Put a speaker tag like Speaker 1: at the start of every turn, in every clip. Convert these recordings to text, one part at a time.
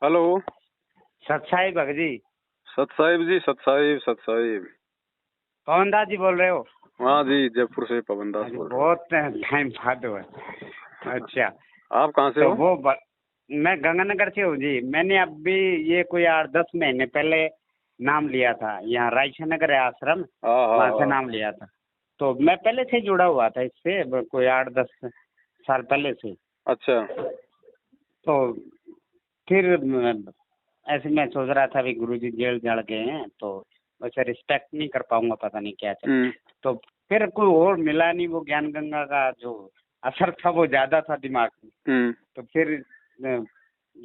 Speaker 1: Hello.
Speaker 2: सत साहिब भगत जी।
Speaker 1: सत साहिब जी, सत साहिब, सत साहिब।
Speaker 2: पवन दास जी बोल रहे हो?
Speaker 1: हाँ जी, जयपुर से पवन दास बोल रहा हूँ।
Speaker 2: बहुत टाइम बाद हुआ। अच्छा।
Speaker 1: आप कहाँ से
Speaker 2: तो
Speaker 1: हो?
Speaker 2: मैं गंगानगर से हूँ जी। मैंने अभी ये कोई 8-10 महीने पहले नाम लिया था। यहाँ रायचंद नगर है आश्रम,
Speaker 1: हाँ हाँ
Speaker 2: वहाँ से
Speaker 1: हाँ।
Speaker 2: नाम लिया था। तो मैं पहले से जुड़ा हुआ था इससे, कोई 8-10 साल पहले से।
Speaker 1: अच्छा।
Speaker 2: तो फिर ऐसे मैं सोच रहा था, अभी गुरुजी जेल जड़ गए हैं तो वैसे रिस्पेक्ट नहीं कर पाऊंगा, पता नहीं क्या चल।
Speaker 1: हम्म
Speaker 2: तो फिर कोई और मिला नहीं, वो ज्ञान गंगा का जो असर था वो ज्यादा था दिमाग में।
Speaker 1: हम्म
Speaker 2: तो फिर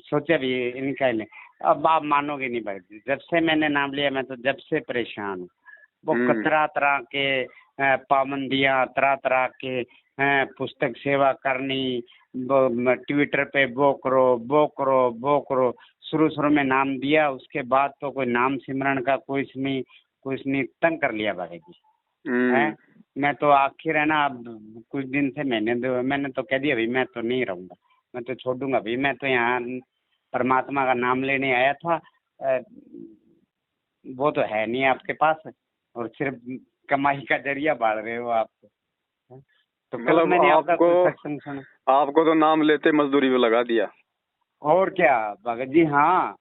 Speaker 2: सोचा भी इनका ही लें। अब आप मानोगे नहीं भाई जी, जब से मैंने नाम लिया मैं तो जब से परेशान हूँ। वो
Speaker 1: हम्म
Speaker 2: तरह तरह के पाबंदियां, तरह तरह के पुस्तक सेवा करनी, ट्विटर पे वो करो वो करो वो करो। शुरू शुरू में नाम दिया, उसके बाद तो कोई नाम सिमरन का कुछ नहीं तंग कर लिया भाई जी। है।
Speaker 1: हम्म
Speaker 2: मैं तो आखिर है ना, अब कुछ दिन से मैंने तो कह दिया भाई मैं तो नहीं रहूंगा, मैं तो छोड़ दूंगा भाई। मैं तो यहाँ परमात्मा का नाम लेने आया था। वो तो है नहीं आपके पास, और सिर्फ कमाई का जरिया बाढ़ रहे हो आप तो। तो कल
Speaker 1: मतलब
Speaker 2: मैंने आपका
Speaker 1: आपको
Speaker 2: कोई सत्संग सुना।
Speaker 1: आपको तो नाम लेते मजदूरी पे लगा दिया।
Speaker 2: और क्या भगत जी, हाँ।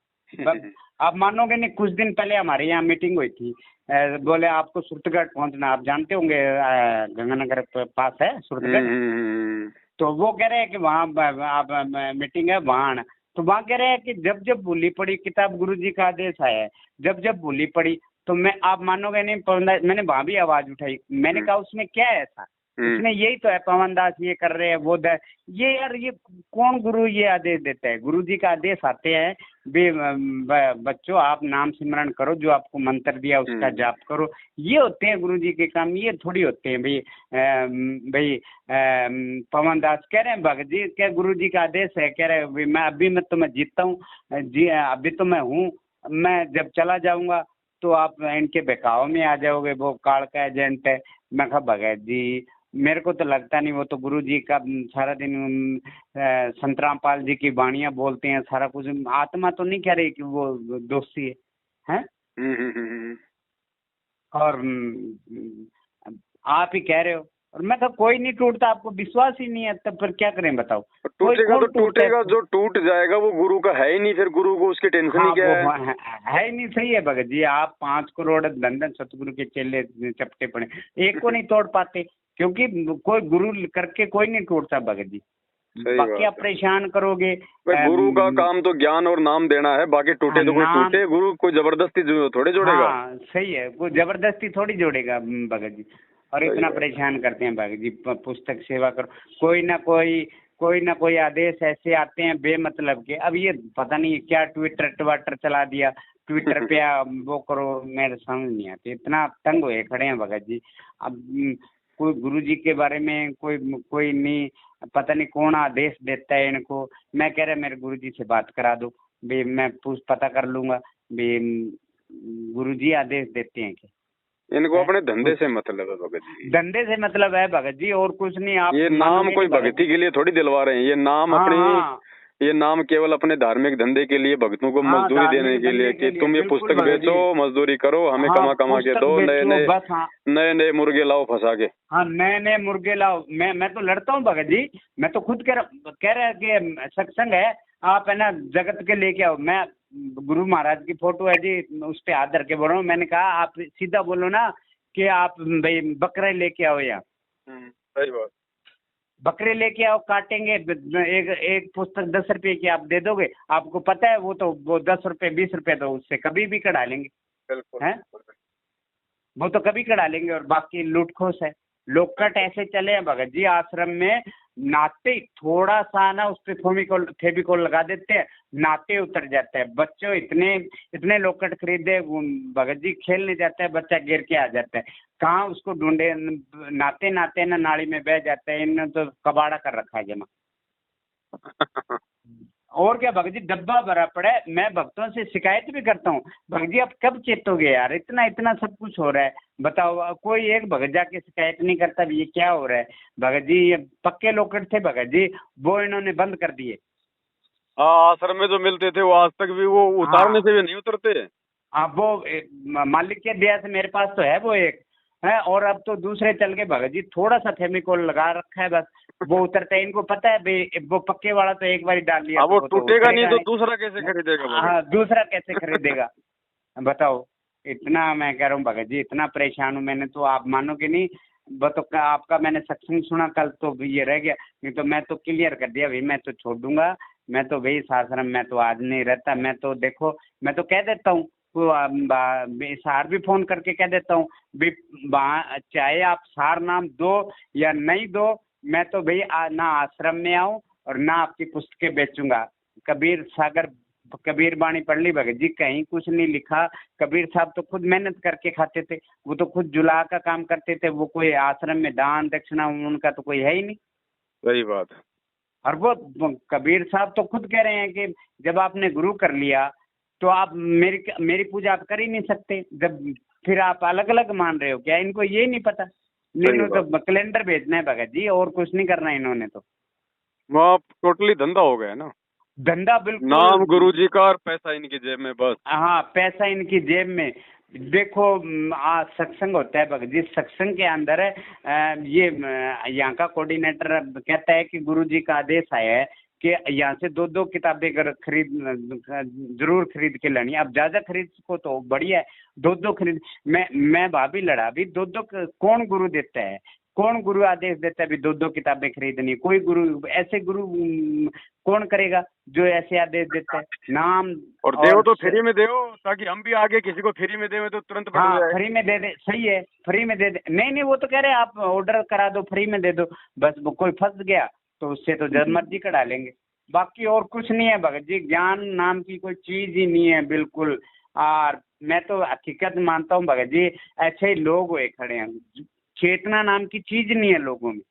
Speaker 2: आप मानोगे नहीं, कुछ दिन पहले हमारे यहाँ मीटिंग हुई थी। बोले आपको सुरतगढ़ पहुंचना, आप जानते होंगे, गंगानगर पास है सुरतगढ़। तो वो कह रहे हैं कि वहाँ आप मीटिंग है वहाँ आना। तो वहाँ कह रहे हैं कि जब जब भूली पड़ी किताब, गुरु जी का आदेश आया है, जब जब भूली पड़ी। तो मैं, आप मानोगे नहीं पवन दास, मैंने वहाँ भी आवाज उठाई। मैंने कहा उसमें क्या है ऐसा, उसमें यही तो है पवन दास ये कर रहे हैं वो ये यार, ये कौन गुरु ये आदेश देता है? गुरु जी का आदेश आते हैं बच्चों आप नाम सिमरण करो, जो आपको मंत्र दिया उसका जाप करो। ये होते हैं गुरु जी के काम, ये थोड़ी होते हैं भाई। भाई पवन दास कह रहे हैं भगत जी, क्या गुरु जी का आदेश है? कह रहे मैं अभी मैं तो मैं जीतता हूँ जी, अभी तो मैं हूँ, मैं जब चला जाऊंगा तो आप इनके बहकाव में आ जाओगे, वो काल का एजेंट है। मैं कहा भगत जी मेरे को तो लगता नहीं, वो तो गुरु जी का सारा दिन संत रामपाल जी की वाणियां बोलते हैं, सारा कुछ। आत्मा तो नहीं कह रही कि वो दोषी है। और आप ही कह रहे हो, और मैं तो कोई नहीं टूटता, आपको विश्वास ही नहीं है, तब फिर क्या करें बताओ? कोई
Speaker 1: टूटेगा तो
Speaker 2: कौन टूटता
Speaker 1: टूटेगा,
Speaker 2: है?
Speaker 1: जो टूट जाएगा वो गुरु का है ही नहीं, फिर गुरु को उसकी टेंशन ही
Speaker 2: हाँ
Speaker 1: क्या
Speaker 2: वो
Speaker 1: है?
Speaker 2: है ही नहीं। सही है भगत जी, आप 5 करोड़ धन सतगुरु के चेले चपटे पड़े, एक को नहीं तोड़ पाते, क्योंकि कोई गुरु करके कोई नहीं टूटता भगत जी।
Speaker 1: सही
Speaker 2: बाकी आप
Speaker 1: बात है
Speaker 2: परेशान करोगे।
Speaker 1: भाई। गुरु का काम तो ज्ञान और नाम देना है, बाकी टूटे तो कोई
Speaker 2: नाम,
Speaker 1: टूटे, गुरु कोई जबरदस्ती थोड़े जोड़ेगा।
Speaker 2: हाँ सही है, वो जबरदस्ती थोड़ी जोड़ेगा भगत जी। और
Speaker 1: सही
Speaker 2: इतना
Speaker 1: बात।
Speaker 2: परेशान करते हैं भगत जी, पुस्तक सेवा करो, कोई ना कोई आदेश ऐसे आते हैं बेमतलब के। अब ये पता नहीं क्या ट्विटर ट्वाटर चला दिया, ट्विटर पे वो करो, मेरे समझ नहीं आती, इतना तंग हुए खड़े हैं भगत जी। अब कोई गुरु जी के बारे में कोई कोई नहीं, पता नहीं कौन आदेश देता है इनको। मैं कह रहा मेरे गुरु जी से बात करा दो भी, मैं पता कर लूंगा भी गुरु जी आदेश देते हैं क्या
Speaker 1: इनको
Speaker 2: है?
Speaker 1: अपने धंधे
Speaker 2: कुछ
Speaker 1: से मतलब है भगत जी।
Speaker 2: धंधे से मतलब है भगत जी, और कुछ नहीं। आप
Speaker 1: ये नाम
Speaker 2: मानोगे
Speaker 1: कोई
Speaker 2: नहीं भगत
Speaker 1: भक्ति
Speaker 2: जी।
Speaker 1: के लिए थोड़ी दिलवा रहे हैं, ये नाम
Speaker 2: हाँ
Speaker 1: अपनी,
Speaker 2: हाँ
Speaker 1: ये नाम केवल अपने धार्मिक धंधे के लिए, भक्तों को
Speaker 2: हाँ,
Speaker 1: मजदूरी देने
Speaker 2: धार्मिक
Speaker 1: के लिए
Speaker 2: धंधे के
Speaker 1: कि
Speaker 2: लिए
Speaker 1: तुम ये
Speaker 2: बिल्कुल
Speaker 1: पुस्तक
Speaker 2: भगत
Speaker 1: बेचो,
Speaker 2: जी।
Speaker 1: मजदूरी करो, हमें
Speaker 2: हाँ
Speaker 1: कमा कमा के
Speaker 2: पुस्तक
Speaker 1: दो, नए
Speaker 2: बेचो
Speaker 1: नए
Speaker 2: बस। हाँ
Speaker 1: नए नए मुर्गे लाओ फंसा के।
Speaker 2: हाँ, नए नए मुर्गे लाओ। मैं तो लड़ता हूँ भगत जी। मैं तो खुद कह रहा है कि सत्संग है, आप है ना जगत के लेके आओ। मैं गुरु महाराज की फोटो है जी, उस पे हाथ धर के बोल रहा हूँ। मैंने कहा आप सीधा बोलो ना कि आप भाई बकरे लेके आओ यहाँ,
Speaker 1: सही बात।
Speaker 2: बकरे लेके आओ, काटेंगे। एक एक पुस्तक 10 रुपए की आप दे दोगे, आपको पता है वो 10 रुपए 20 रुपए तो उससे कभी भी कढ़ा लेंगे।
Speaker 1: बिल्कुल
Speaker 2: हैं,
Speaker 1: बिल्कुल।
Speaker 2: वो तो कभी कढ़ा लेंगे। और बाकी लूटखोस है, लोकट ऐसे चले हैं भगत जी आश्रम में। नाते ही थोड़ा सा ना उस पर फेविकोल लगा देते हैं, नाते उतर जाता है। बच्चों इतने इतने लोकट खरीदे भगत जी, खेलने जाता है बच्चा गिर के आ जाता है। कहाँ उसको ढूंढे, नाते नाते ना नाली में बह जाता है। इन्होंने तो कबाड़ा कर रखा है जमा। और क्या भगत जी, डब्बा भरा पड़ा है। मैं भक्तों से शिकायत भी करता हूँ, भगत जी आप कब चेतोगे यार, इतना इतना सब कुछ हो रहा है, बताओ। कोई एक भगत जाके शिकायत नहीं करता भी ये क्या हो रहा है। भगत जी ये पक्के लोकट थे भगत जी, वो इन्होंने बंद कर दिए।
Speaker 1: आश्रम में जो मिलते थे वो आज तक भी वो उतारने
Speaker 2: हाँ
Speaker 1: से भी नहीं उतरते।
Speaker 2: अब वो मालिक के दिया से मेरे पास तो है वो एक है, और अब तो दूसरे चल के भगत जी थोड़ा सा फेविकोल लगा रखा है बस, वो उतरता है। इनको पता है भाई वो पक्के वाला तो एक बार डाल लिया
Speaker 1: अब
Speaker 2: तो
Speaker 1: वो
Speaker 2: वो तो
Speaker 1: टूटेगा नहीं
Speaker 2: उतरेगा
Speaker 1: तो
Speaker 2: नहीं।
Speaker 1: दूसरा कैसे खरीदेगा भगत।
Speaker 2: हाँ दूसरा कैसे खरीदेगा बताओ। इतना मैं कह रहा हूँ भगत जी, इतना परेशान हूँ मैंने, तो आप मानोगे नहीं। आपका मैंने सत्संग सुना कल तो ये रह गया, नहीं तो मैं तो क्लियर कर दिया भाई मैं तो छोड़ दूंगा, मैं तो भाई इस आश्रम में तो आज नहीं रहता। मैं तो देखो मैं तो कह देता हूँ, सार भी फोन करके कह देता हूँ भी चाहे आप सार नाम दो या नहीं दो, मैं तो भाई ना आश्रम में आऊँ और ना आपकी पुस्तकें बेचूंगा। कबीर सागर कबीर बाणी पढ़ ली भगत जी, कहीं कुछ नहीं लिखा। कबीर साहब तो खुद मेहनत करके खाते थे, वो तो खुद जुला का काम करते थे, वो कोई आश्रम में दान दक्षिणा उनका तो कोई है ही नहीं।
Speaker 1: सही बात है।
Speaker 2: और वो कबीर साहब तो खुद कह रहे हैं कि जब आपने गुरु कर लिया तो आप मेरी मेरी पूजा आप कर ही नहीं सकते, जब फिर आप अलग अलग मान रहे हो क्या? इनको ये नहीं पता।
Speaker 1: सही
Speaker 2: इन्होंने
Speaker 1: बात।
Speaker 2: तो कैलेंडर भेजना है भगत जी, और कुछ नहीं करना इन्होंने तो।
Speaker 1: वहाँ टोटली धंधा हो गया ना।
Speaker 2: धंधा बिल्कुल।
Speaker 1: नाम गुरु जी का और पैसा इनकी जेब में बस।
Speaker 2: हाँ पैसा इनकी जेब में। देखो आज सत्संग होता है भगत जी, सत्संग के अंदर ये यहाँ का कोऑर्डिनेटर कहता है कि गुरुजी का आदेश आया है कि यहाँ से दो दो किताबें अगर जरूर खरीद के लानी। अब ज्यादा खरीद को तो बढ़िया है, दो दो खरीद। मैं भाभी लड़ा भी दो दो कौन गुरु देता है, कौन गुरु आदेश देता है भी दो दो किताबें खरीदनी? कोई गुरु ऐसे गुरु कौन करेगा जो ऐसे आदेश देता है? नाम
Speaker 1: और देव तो फ्री में देव, ताकि हम भी आगे किसी को फ्री में देवे तो तुरंत पकड़
Speaker 2: हाँ
Speaker 1: जाए।
Speaker 2: फ्री में दे दे, सही है फ्री में दे दे। नहीं नहीं वो तो कह रहे हैं आप ऑर्डर करा दो फ्री में दे दो, बस वो कोई फंस गया तो उससे तो जब मर्जी कढ़ा लेंगे। बाकी और कुछ नहीं है भगत जी, ज्ञान नाम की कोई चीज ही नहीं है बिल्कुल। और मैं तो हकीकत मानता हूँ भगत जी, ऐसे ही लोग हुए खड़े हैं, चेतना नाम की चीज नहीं है लोगों में।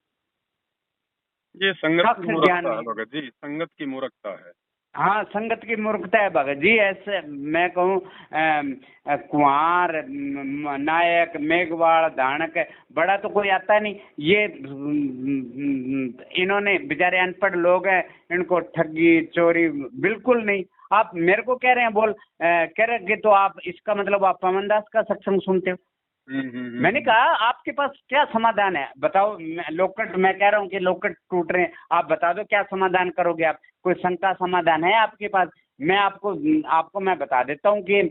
Speaker 1: ये संगत की
Speaker 2: कख ज्ञान
Speaker 1: मूर्खता है
Speaker 2: नहीं।
Speaker 1: भगत जी, संगत की मूर्खता है।
Speaker 2: हाँ संगत की मूर्खता है भगत जी। ऐसे मैं कहूँ कुंवर नायक मेघवाड़ धानक बड़ा तो कोई आता नहीं। ये इन्होंने बेचारे अनपढ़ लोग हैं, इनको ठगी चोरी बिल्कुल नहीं। आप मेरे को कह रहे हैं कह रहे कि तो आप इसका मतलब आप पवन दास का सत्संग सुनते हो? मैंने कहा आपके पास क्या समाधान है बताओ। लोकट मैं कह रहा हूँ कि लोकट टूट रहे हैं, आप बता दो क्या समाधान करोगे आप? कोई शंका समाधान है आपके पास? मैं आपको मैं बता देता हूँ कि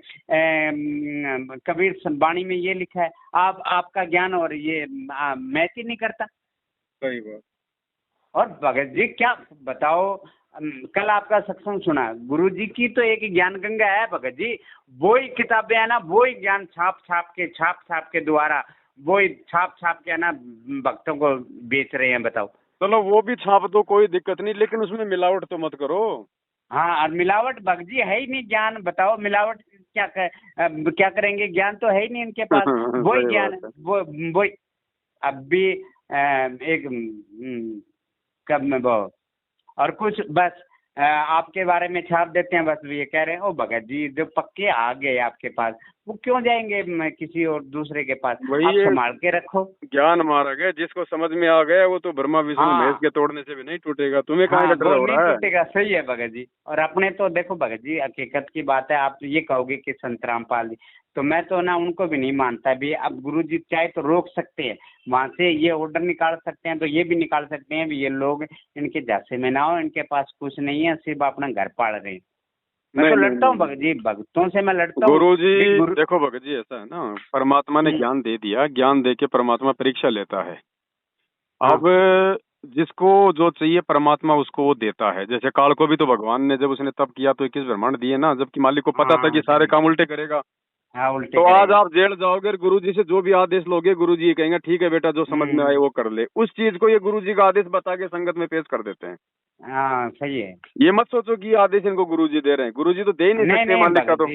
Speaker 2: कबीर वाणी में ये लिखा है, आप आपका ज्ञान और ये मैच ही नहीं करता।
Speaker 1: सही बात।
Speaker 2: और भगत जी क्या बताओ, कल आपका सत्संग सुना, गुरु जी की तो एक ज्ञान गंगा है भगत जी। वो ही किताबें है ना, वो ही ज्ञान छाप छाप के द्वारा वो ही छाप के है ना भक्तों को बेच रहे हैं बताओ।
Speaker 1: चलो वो भी छाप दो, कोई दिक्कत नहीं, लेकिन उसमें मिलावट तो मत करो।
Speaker 2: हाँ और मिलावट भगत जी है ही नहीं, ज्ञान बताओ मिलावट क्या करेंगे? ज्ञान तो है ही नहीं इनके पास, वही
Speaker 1: सही
Speaker 2: ज्ञान
Speaker 1: बात है।
Speaker 2: वो अब भी एक कब में वो और कुछ बस आपके बारे में छाप देते हैं, बस ये कह रहे हैं ओ भगत जी जो पक्के आ गए आपके पास वो क्यों जाएंगे किसी और दूसरे के पास?
Speaker 1: वही
Speaker 2: आप
Speaker 1: ये
Speaker 2: संभाल के रखो।
Speaker 1: ज्ञान मारा गया, जिसको समझ में आ गया वो तो ब्रह्मा विष्णु महेश
Speaker 2: हाँ
Speaker 1: के तोड़ने से भी नहीं टूटेगा। तुम्हें कहाँ
Speaker 2: हाँ
Speaker 1: का डर
Speaker 2: वो
Speaker 1: हो
Speaker 2: नहीं
Speaker 1: रहा है?
Speaker 2: टूटेगा, सही है भगत जी। और अपने तो देखो भगत जी हकीकत की बात है, आप तो ये कहोगे कि संत रामपाल जी, तो मैं तो ना उनको भी नहीं मानता भी। अब गुरु जी चाहे तो रोक सकते हैं, वहां से ये ऑर्डर निकाल सकते हैं, तो ये भी निकाल सकते हैं भी ये लोग इनके झांसे में ना हो, इनके पास कुछ नहीं है, सिर्फ अपना घर पाल रहे हैं। मैं
Speaker 1: नहीं
Speaker 2: तो
Speaker 1: नहीं
Speaker 2: लड़ता हूँ
Speaker 1: नहीं,
Speaker 2: भगत जी, भक्तों से मैं लड़ता हूँ।
Speaker 1: गुरु जी
Speaker 2: गुरु
Speaker 1: देखो भगत जी, ऐसा है ना, परमात्मा ने ज्ञान दे दिया, ज्ञान दे के परमात्मा परीक्षा लेता है।
Speaker 2: हाँ
Speaker 1: अब जिसको जो चाहिए परमात्मा उसको वो देता है। जैसे काल को भी तो भगवान ने जब उसने तप किया तो 21 ब्रह्मांड दिए ना, जबकि मालिक को पता था कि
Speaker 2: हाँ
Speaker 1: सारे
Speaker 2: सही।
Speaker 1: काम उल्टे करेगा।
Speaker 2: हाँ उल्टे
Speaker 1: तो आज
Speaker 2: करेगा।
Speaker 1: आप जेल जाओगे, गुरु जी से जो भी आदेश लोगे गुरु जी कहेंगे ठीक है बेटा जो समझ में आए
Speaker 2: हम्म।
Speaker 1: वो कर ले। उस चीज को ये गुरु जी का आदेश बता के संगत में पेश कर देते हैं।
Speaker 2: हाँ सही है।
Speaker 1: ये मत सोचो कि ये आदेश इनको गुरु जी दे रहे हैं, गुरु जी तो दे ही नहीं
Speaker 2: नहीं
Speaker 1: सकते
Speaker 2: नहीं
Speaker 1: मालिक का तो।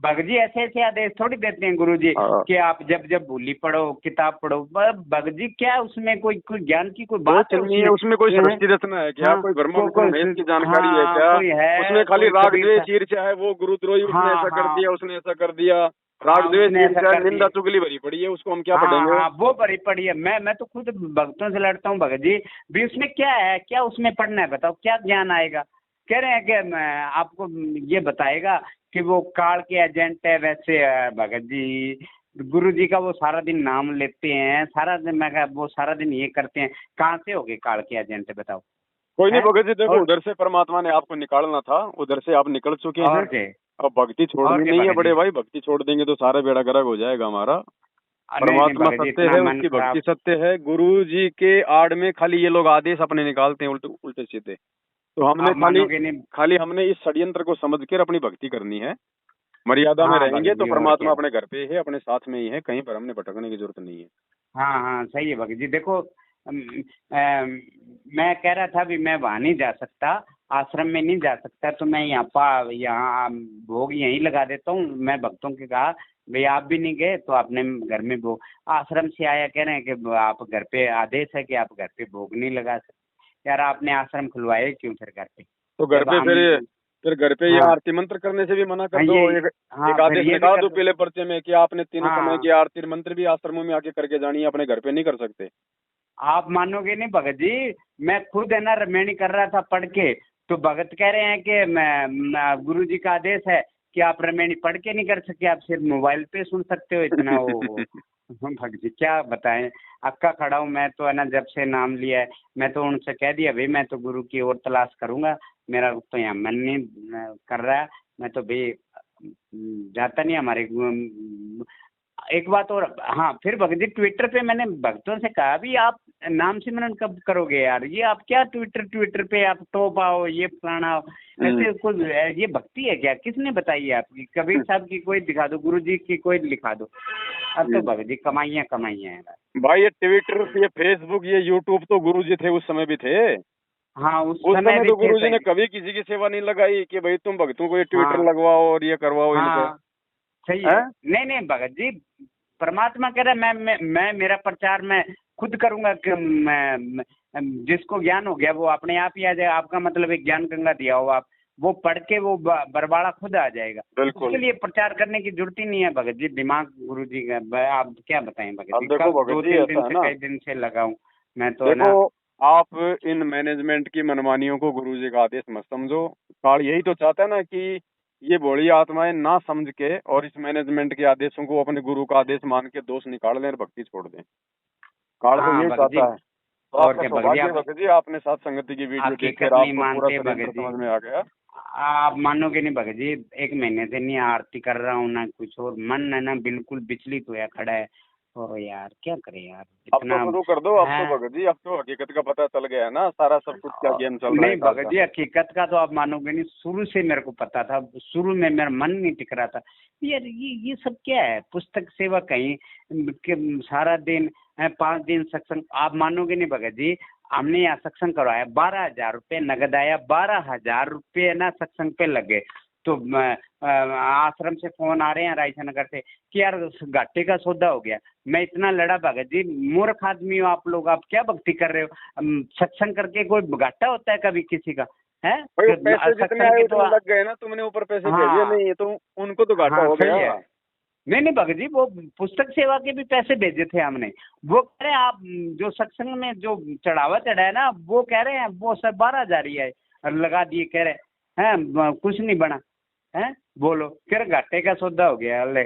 Speaker 2: भगत जी ऐसे ऐसे आदेश थोड़ी देते हैं गुरु जी
Speaker 1: हाँ।
Speaker 2: कि आप जब जब भूली पढ़ो किताब पढ़ो। भगत जी क्या उसमें कोई ज्ञान की कोई
Speaker 1: वो
Speaker 2: बात है
Speaker 1: नहीं है उसमें, कोई
Speaker 2: हैं?
Speaker 1: सृष्टि रचना है क्या?
Speaker 2: हाँ
Speaker 1: कोई ब्रह्मा विष्णु महेश की जानकारी है
Speaker 2: हाँ
Speaker 1: क्या?
Speaker 2: कोई है
Speaker 1: उसमें खाली
Speaker 2: कोई
Speaker 1: राग
Speaker 2: कबीर
Speaker 1: द्वेष ईर्ष्या है, वो गुरुद्रोही उसने
Speaker 2: हाँ
Speaker 1: ऐसा कर
Speaker 2: हाँ
Speaker 1: दिया, उसने ऐसा कर दिया।
Speaker 2: हाँ
Speaker 1: राग द्वेष
Speaker 2: उसने ऐसा
Speaker 1: ईर्ष्या
Speaker 2: कर
Speaker 1: निंदा
Speaker 2: दिया।
Speaker 1: चुगली भरी पड़ी है, उसको हम क्या
Speaker 2: हाँ
Speaker 1: पढ़ेंगे?
Speaker 2: हाँ वो बड़ी पड़ी है। मैं तो खुद भक्तों से लड़ता हूँ भगत जी भी, उसमें क्या है, क्या उसमें पढ़ना है बताओ, क्या ज्ञान आएगा? कह रहे हैं कि आपको ये बताएगा कि वो काल के एजेंट है। वैसे भगत जी, गुरु जी का वो सारा दिन नाम लेते हैं, सारा दिन मैं कहा वो सारा दिन ये करते हैं, कहाँ से हो गए काल के एजेंट बताओ?
Speaker 1: कोई नहीं
Speaker 2: हैं?
Speaker 1: भगत जी, देखो
Speaker 2: और
Speaker 1: उधर से परमात्मा ने आपको निकालना था, उधर से आप निकल चुके हैं।
Speaker 2: और के
Speaker 1: अब भक्ति
Speaker 2: और
Speaker 1: छोड़नी
Speaker 2: के
Speaker 1: नहीं है
Speaker 2: भगत
Speaker 1: बड़े
Speaker 2: जी।
Speaker 1: भाई, भक्ति छोड़ देंगे तो सारा बेड़ा गर्क हो जाएगा हमारा।
Speaker 2: नहीं नहीं
Speaker 1: परमात्मा
Speaker 2: भगत जी,
Speaker 1: सत्य
Speaker 2: इतना
Speaker 1: है,
Speaker 2: मन
Speaker 1: उसकी भक्ति
Speaker 2: खराब।
Speaker 1: सत्य है। गुरु जी के आड़ में खाली ये लोग आदेश अपने निकालते हैं उल्टे उल्टे सीधे। तो हमने
Speaker 2: आप
Speaker 1: खाली
Speaker 2: मानोगे नहीं।
Speaker 1: खाली हमने इस षड्यंत्र को समझ कर अपनी भक्ति करनी है। मर्यादा में
Speaker 2: हाँ
Speaker 1: रहेंगे
Speaker 2: भगत
Speaker 1: तो
Speaker 2: जी, और
Speaker 1: परमात्मा
Speaker 2: क्या।
Speaker 1: अपने घर पे ही है, अपने साथ में ही है, कहीं पर हमने भटकने की जरूरत नहीं है।
Speaker 2: हाँ हाँ सही है भगत जी। देखो मैं कह रहा था भी मैं वहाँ नहीं जा सकता, आश्रम में नहीं जा सकता, तो मैं यहाँ भोग यहीं लगा देता हूँ। मैं भक्तों के कहा भाई आप भी नहीं गए तो आपने घर में भोग, आश्रम से आया कह रहे हैं कि आप घर पे आदेश है कि आप घर पे भोग नहीं लगा सकते। यार आपने आश्रम खुलवाए क्यों फिर घर पे?
Speaker 1: तो घर
Speaker 2: जब
Speaker 1: पे
Speaker 2: हम।
Speaker 1: फिर घर पे ये
Speaker 2: हाँ
Speaker 1: आरती मंत्र करने से भी मना कर
Speaker 2: हाँ
Speaker 1: दो।
Speaker 2: ये।
Speaker 1: एक
Speaker 2: हाँ
Speaker 1: एक
Speaker 2: फिर
Speaker 1: आदेश
Speaker 2: ये भी
Speaker 1: निकाल
Speaker 2: कर
Speaker 1: दो
Speaker 2: दो।
Speaker 1: पीले पर्चे में कि आपने तीनों समय
Speaker 2: हाँ
Speaker 1: की आरती मंत्र भी आश्रमों में आके करके जानी है, अपने घर पे नहीं कर सकते।
Speaker 2: आप मानोगे नहीं भगत जी, मैं खुद है ना रमेणी कर रहा था पढ़ के, तो भगत कह रहे हैं कि गुरु जी का आदेश है कि आप रमेणी पढ़ के नहीं कर सके, आप सिर्फ मोबाइल पे सुन सकते हो। इतना वो भगत जी क्या बताएं, अक्का खड़ा हूँ मैं तो है ना, जब से नाम लिया है। मैं तो उनसे कह दिया भाई मैं तो गुरु की और तलाश करूंगा, मेरा तो यहाँ मन नहीं कर रहा है। मैं तो भाई जाता नहीं हमारे एक बात और। हाँ फिर भगत जी ट्विटर पे मैंने भक्तों से कहा भी आप नाम सिमरन कब करोगे यार, ये आप क्या ट्विटर ट्विटर पे आप टॉप आओ ये फलाना आओ, ऐसे कुछ ये भक्ति है क्या? किसने बताई है आपकी? कबीर साहब की कोई दिखा दो, गुरु जी की कोई लिखा दो। अब तो भगत जी कमाइयाँ कमाइयाँ है।
Speaker 1: भाई ये ट्विटर, ये फेसबुक, ये यूट्यूब तो गुरु जी थे उस समय भी थे।
Speaker 2: हाँ उस
Speaker 1: उस
Speaker 2: समय
Speaker 1: समय
Speaker 2: भी
Speaker 1: तो
Speaker 2: थे
Speaker 1: गुरु जी ने
Speaker 2: सही।
Speaker 1: कभी किसी की सेवा नहीं लगाई कि भाई तुम भक्तों को ये ट्विटर
Speaker 2: हाँ
Speaker 1: लगवाओ और ये करवाओ इनको।
Speaker 2: हाँ सही है।
Speaker 1: हैं?
Speaker 2: नहीं नहीं भगत जी, परमात्मा कह रहा है मैं मेरा प्रचार मैं खुद करूंगा कि जिसको ज्ञान हो गया वो अपने आप ही आ जाएगा। आपका मतलब एक ज्ञान गंगा दिया हो आप, वो पढ़ के वो बरबाड़ा खुद आ जाएगा।
Speaker 1: बिल्कुल।
Speaker 2: उसके लिए प्रचार करने की जरूरत ही नहीं है भगत जी। दिमाग गुरु जी का आप क्या बताएं भगत
Speaker 1: अब
Speaker 2: जी,
Speaker 1: देखो
Speaker 2: कब
Speaker 1: भगत
Speaker 2: दो
Speaker 1: जी
Speaker 2: तीन दिन
Speaker 1: ऐसा है
Speaker 2: से
Speaker 1: ना,
Speaker 2: कई दिन से लगाऊं मैं तो है
Speaker 1: देखो
Speaker 2: ना।
Speaker 1: आप इन मैनेजमेंट की मनमानियों को गुरु जी का आदेश मत समझो। काल यही तो चाहता है ना कि ये भोली आत्माएं ना समझ के और इस मैनेजमेंट के आदेशों को अपने गुरु का आदेश मान के दोष निकाल लें और भक्ति छोड़ दें। काल तो
Speaker 2: हाँ
Speaker 1: यही
Speaker 2: भगत जी।
Speaker 1: चाहता है। तो
Speaker 2: और
Speaker 1: आपका
Speaker 2: क्या भगत जी,
Speaker 1: सौभाग्य है
Speaker 2: आप
Speaker 1: भगत जी, आपने साथ संगति की वीडियो
Speaker 2: हकीकत
Speaker 1: देखकर
Speaker 2: नहीं
Speaker 1: आपको पूरा
Speaker 2: मानते
Speaker 1: षड्यंत्र
Speaker 2: भगत जी।
Speaker 1: समझ में आ गया।
Speaker 2: आप मानोगे नहीं भगत जी, एक महीने से नहीं आरती कर रहा हूँ ना कुछ, और मन है ना बिल्कुल विचलित होया खड़ा है। ओ यार क्या करें यार,
Speaker 1: अब तो
Speaker 2: इतना
Speaker 1: शुरू कर दो, अब तो
Speaker 2: है।
Speaker 1: भगत जी अब तो हकीकत का पता चल गया है ना, सारा सब कुछ क्या गेम चल रहा है
Speaker 2: नहीं
Speaker 1: काल
Speaker 2: भगत
Speaker 1: का।
Speaker 2: जी, हकीकत का तो आप मानोगे नहीं, शुरू से मेरे को पता था। शुरू में मेरा मन नहीं टिक रहा था यार, ये सब क्या है, पुस्तक सेवा कहीं सारा दिन 5 दिन सत्संग। आप मानोगे नहीं भगत जी, हमने यहाँ सत्संग करवाया, 12,000 रुपये नगद आया, 12,000 रुपये ना सत्संग पे लगे। तो आश्रम से फोन आ रहे हैं रायसा नगर से कि यार घाटे का सौदा हो गया। मैं इतना लड़ा भगत जी, मूर्ख आदमी हो आप लोग, आप क्या भक्ति कर रहे हो? सत्संग करके कोई घाटा होता है कभी किसी का? है
Speaker 1: भाई वो पैसे जितने
Speaker 2: सत्संग
Speaker 1: आए
Speaker 2: के तो
Speaker 1: उतने लग गए ना, तुमने ऊपर पैसे भेजे
Speaker 2: हाँ
Speaker 1: नहीं तो उनको तो घाटा
Speaker 2: हाँ
Speaker 1: हो
Speaker 2: सही
Speaker 1: गया।
Speaker 2: है। नहीं नहीं भगत जी, वो पुस्तक सेवा के भी पैसे भेजे थे हमने। वो कह रहे हैं आप जो सत्संग में जो चढ़ावा चढ़ाया ना, वो कह रहे हैं वो सब 12,000 ही है, लगा दिए कह रहे हैं कुछ नहीं बना है। बोलो फिर घाटे का सौदा हो गया। अल्ले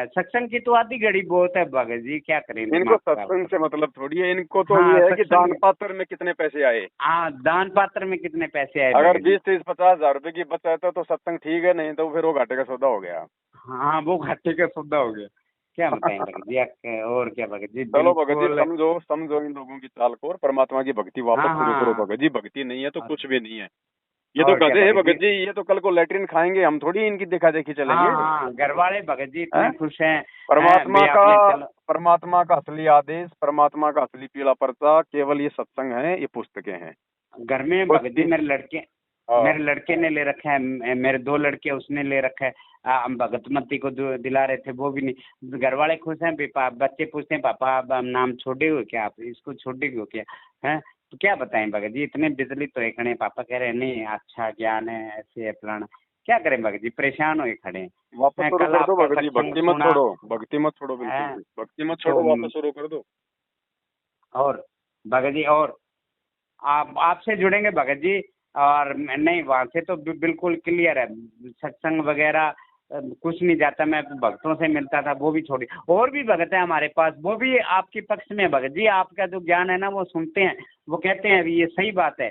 Speaker 2: सत्संग की तो आधी घड़ी बहुत है भगत जी, क्या करें
Speaker 1: इनको
Speaker 2: दिमाग खराब।
Speaker 1: सत्संग से मतलब थोड़ी है, इनको तो
Speaker 2: हाँ
Speaker 1: ये है कि दान
Speaker 2: सत्संग।
Speaker 1: पात्र में कितने पैसे आए।
Speaker 2: हाँ दान पात्र में कितने पैसे आए
Speaker 1: अगर
Speaker 2: भगत जी।
Speaker 1: 20, 30, 50 हजार रुपए की बचत है तो सत्संग ठीक है, नहीं तो फिर वो घाटे का सौदा हो गया।
Speaker 2: हाँ वो घाटे का सौदा हो गया। क्या बताएं भगत जी, और क्या भगत जी,
Speaker 1: चलो भगत जी,
Speaker 2: बिल्कुल।
Speaker 1: समझो समझो इन लोगों की चाल को और परमात्मा की भक्ति वापस
Speaker 2: हाँ
Speaker 1: शुरू करो
Speaker 2: हाँ।
Speaker 1: भगत जी। भक्ति नहीं है तो
Speaker 2: और
Speaker 1: कुछ भी नहीं है। ये तो
Speaker 2: और क्या
Speaker 1: गधे हैं
Speaker 2: भगत जी।
Speaker 1: भगत जी, ये तो कल को लेटरिन खाएंगे, हम थोड़ी इनकी देखा देखी चलेंगे।
Speaker 2: हाँ हाँ घर वाले भगत जी इतने
Speaker 1: हैं?
Speaker 2: खुश हैं। हैं
Speaker 1: परमात्मा
Speaker 2: भाई
Speaker 1: का
Speaker 2: आपने चलो।
Speaker 1: परमात्मा का असली आदेश, परमात्मा का असली पीला पर्चा केवल ये सत्संग है, ये पुस्तकें हैं।
Speaker 2: घर में भगत जी
Speaker 1: उसकी
Speaker 2: मेरे लड़के ने ले रखा है, मेरे 2 लड़के उसने ले रखा है। हम भगतमती को दिला रहे थे, वो भी नहीं। घर वाले खुश हैं, बच्चे पूछते हैं पापा अब हम नाम छोड़े हो क्या, आप इसको छोड़े हो क्या? हैं तो क्या बताएं भगत जी, इतने बिजली तो है खड़े। पापा कह रहे हैं नहीं अच्छा ज्ञान है, ऐसे है फलाना। क्या करें भगत जी, परेशान हुए खड़े
Speaker 1: वापस
Speaker 2: हैं।
Speaker 1: शुरू
Speaker 2: कल
Speaker 1: कर दो
Speaker 2: आपका
Speaker 1: भगत जी,
Speaker 2: सत्संग
Speaker 1: भक्ति मत
Speaker 2: सुना
Speaker 1: छोड़ो, भक्ति मत छोड़ो, बिल्कुल
Speaker 2: है।
Speaker 1: भी भक्ति मत
Speaker 2: तो
Speaker 1: छोड़ो, वापस शुरू कर दो।
Speaker 2: और भगत जी, और आपसे जुड़ेंगे भगत जी। और नहीं वहाँ से तो बिल्कुल क्लियर है, सत्संग वगैरह कुछ नहीं जाता, मैं भक्तों से मिलता था, वो भी छोड़ी। और भी भगत है हमारे पास, वो भी आपके पक्ष में भगत जी, आपका जो ज्ञान है ना वो सुनते हैं, वो कहते हैं अभी ये सही बात है,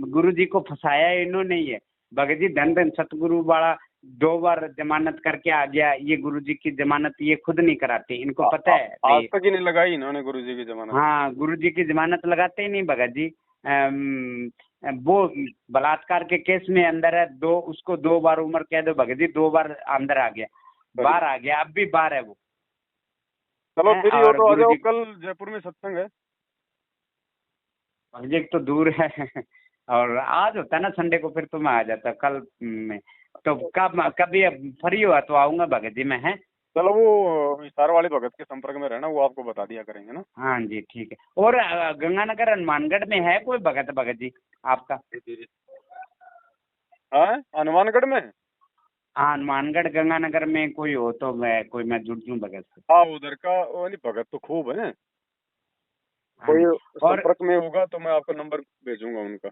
Speaker 2: गुरु जी को फंसाया है इन्होंने, ये भगत जी धन धन सतगुरु वाला 2 बार जमानत करके आ गया, ये गुरु जी की जमानत ये खुद नहीं कराते, इनको पता है
Speaker 1: आज तक ही नहीं लगाई इन्होंने गुरु जी की जमानत।
Speaker 2: हाँ गुरु जी की जमानत लगाते ही नहीं भगत जी। वो बलात्कार के केस में अंदर है, उसको 2 बार उम्र कह दो भगत जी, 2 बार अंदर आ गया, बाहर आ गया, अब भी बाहर है वो।
Speaker 1: चलो
Speaker 2: हैं,
Speaker 1: फ्री हो
Speaker 2: और
Speaker 1: तो आ
Speaker 2: गुरु
Speaker 1: जाओ,
Speaker 2: जी
Speaker 1: कल जयपुर में सत्संग है।
Speaker 2: भगत जी तो दूर है और आज होता है ना संडे को, फिर तो मैं आ जाता कल में, तो कभी फ्री हुआ तो आऊंगा भगत जी मैं, है।
Speaker 1: चलो वो इशार वाले भगत के संपर्क में रहना, वो आपको बता दिया करेंगे ना।
Speaker 2: हाँ जी ठीक है। और गंगानगर हनुमानगढ़ में है कोई भगत जी आपका?
Speaker 1: हाँ हनुमानगढ़ में।
Speaker 2: हाँ हनुमानगढ़ गंगानगर में कोई हो तो मैं जुड़ जूँ भगत से।
Speaker 1: हाँ उधर का वो नहीं, भगत तो खूब है,
Speaker 2: हाँ
Speaker 1: कोई
Speaker 2: जी। और
Speaker 1: संपर्क में होगा तो मैं आपको नंबर भेजूंगा उनका।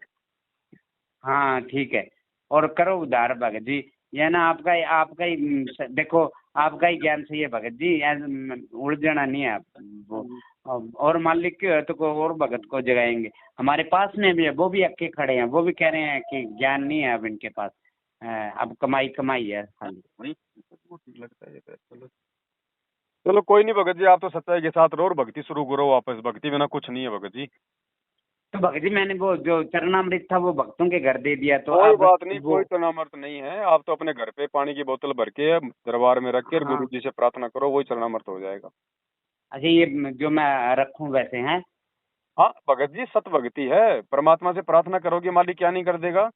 Speaker 2: हाँ ठीक है। और करो उधार भगत जी, ये ना आपका आपका ही देखो, आपका ही ज्ञान सही है भगत जी, उलझना नहीं है आप वो। और मालिक के है तो कोई और भगत को जगाएंगे, हमारे पास में भी है, वो भी अक्के खड़े हैं, वो भी कह रहे हैं कि ज्ञान नहीं है अब इनके पास, अब कमाई कमाई है खाली।
Speaker 1: लगता है चलो चलो कोई नहीं भगत जी, आप तो सच्चाई के साथ रहो और भक्ति शुरू करो वापस, भक्ति बिना कुछ नहीं है भगत जी।
Speaker 2: तो भगत जी मैंने वो जो चरणामृत था वो भक्तों के घर दे दिया, तो
Speaker 1: कोई
Speaker 2: अब
Speaker 1: बात नहीं,
Speaker 2: वो
Speaker 1: कोई चरणामृत नहीं है, आप तो अपने घर पे पानी की बोतल भर के दरबार में रख के
Speaker 2: हाँ
Speaker 1: गुरु जी से प्रार्थना करो, वही चरणामृत हो जाएगा।
Speaker 2: अच्छा, ये जो मैं रखूं वैसे हैं?
Speaker 1: हाँ भगत जी, सत भक्ति है, परमात्मा से प्रार्थना करोगे मालिक क्या नहीं कर देगा।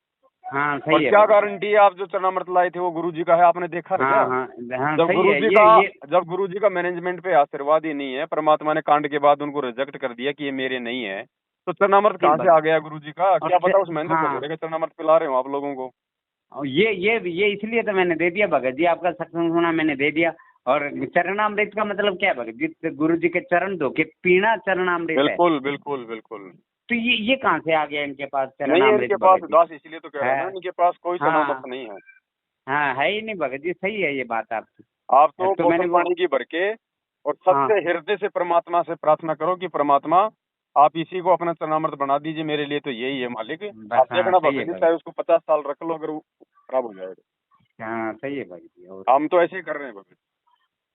Speaker 2: हाँ
Speaker 1: और
Speaker 2: सही है
Speaker 1: क्या
Speaker 2: भगत जी।
Speaker 1: गारंटी है आप जो चरणामृत लाए थे वो गुरु जी का है, आपने देखा है क्या?
Speaker 2: हाँ हाँ हाँ
Speaker 1: जब
Speaker 2: सही
Speaker 1: गुरु
Speaker 2: है
Speaker 1: जी का
Speaker 2: ये
Speaker 1: जब गुरु जी का मैनेजमेंट पे आशीर्वाद ही नहीं है, परमात्मा ने कांड के बाद उनको रिजेक्ट कर दिया कि ये मेरे नहीं है, तो चरणामृत
Speaker 2: नहीं
Speaker 1: कहाँ से आ गया गुरु जी का?
Speaker 2: और
Speaker 1: क्या पता उस महेंद्र
Speaker 2: हाँ,
Speaker 1: भगोड़े के चरणामृत पिला रहे हो आप लोगों को।
Speaker 2: और ये इसलिए तो मैंने दे दिया भगत जी, आपका सत्संग सुना मैंने दे दिया। और चरणामृत का मतलब क्या है भगत जी? गुरु जी के चरण धो के पीना चरणामृत है।
Speaker 1: बिल्कुल बिल्कुल बिल्कुल।
Speaker 2: तो ये कहाँ से आ गया इनके पास
Speaker 1: नहीं है
Speaker 2: चरणामृत
Speaker 1: इनके पास
Speaker 2: भगत जी?
Speaker 1: दास, इसलिए तो कह रहे हैं ना,
Speaker 2: है
Speaker 1: इनके पास कोई
Speaker 2: हाँ
Speaker 1: चरणामृत नहीं है।
Speaker 2: हाँ, है ही नहीं भगत जी, सही है ये बात आपकी।
Speaker 1: आप तो
Speaker 2: तो मैंने
Speaker 1: बोतल
Speaker 2: वो
Speaker 1: पानी की भर के और
Speaker 2: हाँ
Speaker 1: सच्चे हृदय से परमात्मा से प्रार्थना करो कि परमात्मा आप इसी को अपना चरणामृत बना दीजिए, मेरे लिए तो यही है मालिक।
Speaker 2: बस,
Speaker 1: आप
Speaker 2: हाँ
Speaker 1: देखना
Speaker 2: सही है
Speaker 1: भगत जी,
Speaker 2: भगत।
Speaker 1: चाहे उसको 50 साल रख लो, अगर वो खराब हो जाएगा।
Speaker 2: हाँ सही है भगत जी। और
Speaker 1: हम तो ऐसे ही कर रहे हैं भगत।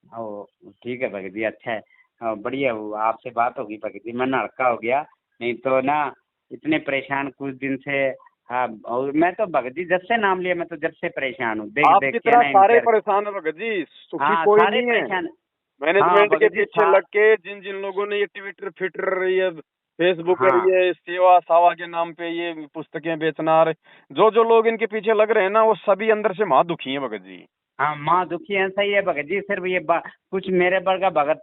Speaker 2: ओ ठीक है भगत जी, अच्छा है। बढ़िया हुआ आपसे बात होगी भगत जी, मन हल्का हो गया, नहीं तो ना इतने परेशान कुछ दिन से। हाँ और मैं तो भगत जी जब से नाम लिया, मैं तो जब से परेशान हूँ, देख देख
Speaker 1: आपकी
Speaker 2: के
Speaker 1: तरह
Speaker 2: ना
Speaker 1: सारे
Speaker 2: इनके।
Speaker 1: परेशान है भगत जी, सुखी
Speaker 2: हाँ
Speaker 1: कोई
Speaker 2: सारे
Speaker 1: नहीं है।
Speaker 2: परेशान। हाँ
Speaker 1: मैनेजमेंट के
Speaker 2: भगत जी
Speaker 1: पीछे लग के जिन जिन लोगों ने ये ट्विटर फिटर, ये फेसबुक,
Speaker 2: हाँ
Speaker 1: ये सेवा सावा के नाम पे ये पुस्तकें बेचना, जो जो लोग इनके पीछे लग रहे हैं ना, वो सभी अंदर से महा दुखी हैं भगत जी।
Speaker 2: हाँ माँ दुखी है, सही है भगत जी। सिर्फ ये कुछ मेरे पर का भगत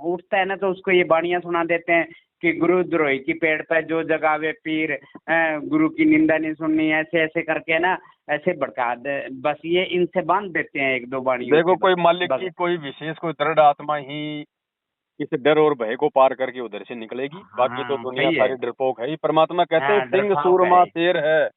Speaker 2: उठता है ना, तो उसको ये बाणियां सुना देते हैं कि गुरुद्रोही की पेड़ पर जो जगावे पीर, गुरु की निंदा नहीं सुननी, ऐसे ऐसे करके ना ऐसे भड़का दे, बस ये इनसे बांध देते हैं 1-2 बाणियों
Speaker 1: देखो
Speaker 2: से
Speaker 1: कोई मालिक की
Speaker 2: भगत।
Speaker 1: कोई विशेष कोई दृढ़ आत्मा ही इस डर और भय को पार करके उधर से निकलेगी, बाकी तो
Speaker 2: हाँ
Speaker 1: दुनिया
Speaker 2: सही है।
Speaker 1: सारी डरपोक है ही। परमात्मा कहते हैं
Speaker 2: हाँ
Speaker 1: सिंह
Speaker 2: डरपाक
Speaker 1: सूरमा
Speaker 2: है।
Speaker 1: शेर है,